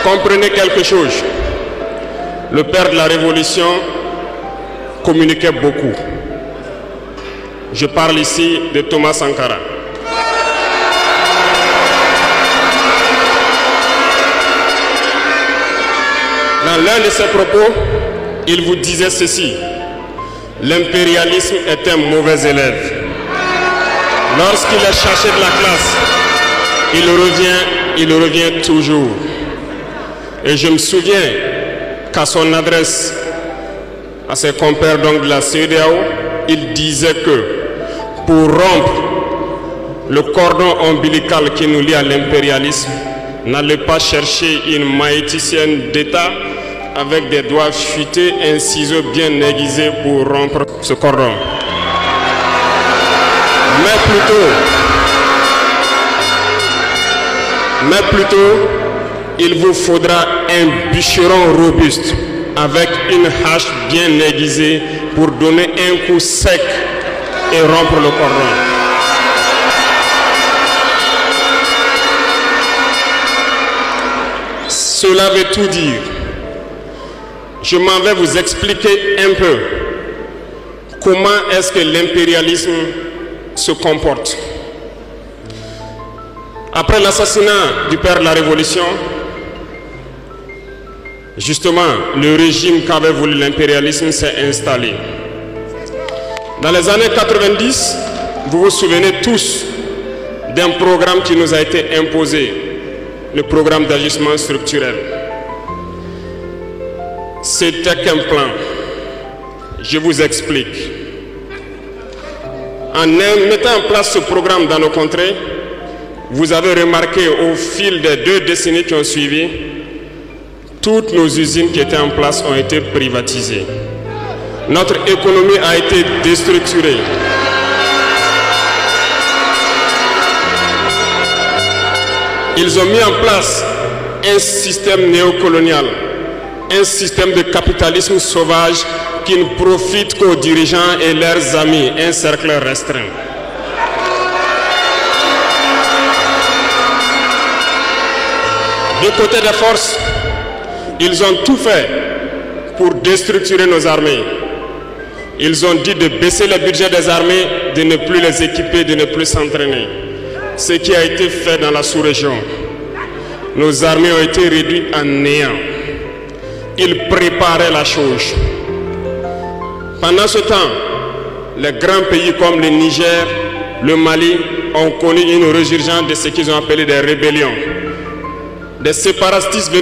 Comprenez quelque chose. Le père de la Révolution communiquait beaucoup. Je parle ici de Thomas Sankara. Dans l'un de ses propos, il vous disait ceci: l'impérialisme est un mauvais élève. Lorsqu'il est cherché de la classe, il revient toujours. Et je me souviens qu'à son adresse à ses compères donc de la CEDEAO, il disait que pour rompre le cordon ombilical qui nous lie à l'impérialisme, n'allez pas chercher une maïticienne d'État avec des doigts futés et un ciseau bien aiguisé pour rompre ce cordon. Mais plutôt, il vous faudra un bûcheron robuste avec une hache bien aiguisée pour donner un coup sec et rompre le cordon. Cela veut tout dire. Je m'en vais vous expliquer un peu comment est-ce que l'impérialisme se comporte. Après l'assassinat du père de la Révolution, justement, le régime qu'avait voulu l'impérialisme s'est installé. Dans les années 90, vous vous souvenez tous d'un programme qui nous a été imposé, le programme d'ajustement structurel. C'était qu'un plan. Je vous explique. En mettant en place ce programme dans nos contrées, vous avez remarqué au fil des 2 décennies qui ont suivi, toutes nos usines qui étaient en place ont été privatisées. Notre économie a été déstructurée. Ils ont mis en place un système néocolonial, un système de capitalisme sauvage qui ne profite qu'aux dirigeants et leurs amis, un cercle restreint. Du côté des forces, ils ont tout fait pour déstructurer nos armées. Ils ont dit de baisser le budget des armées, de ne plus les équiper, de ne plus s'entraîner. Ce qui a été fait dans la sous-région. Nos armées ont été réduites en néant. Ils préparaient la chose. Pendant ce temps, les grands pays comme le Niger, le Mali ont connu une résurgence de ce qu'ils ont appelé des rébellions. Des séparatistes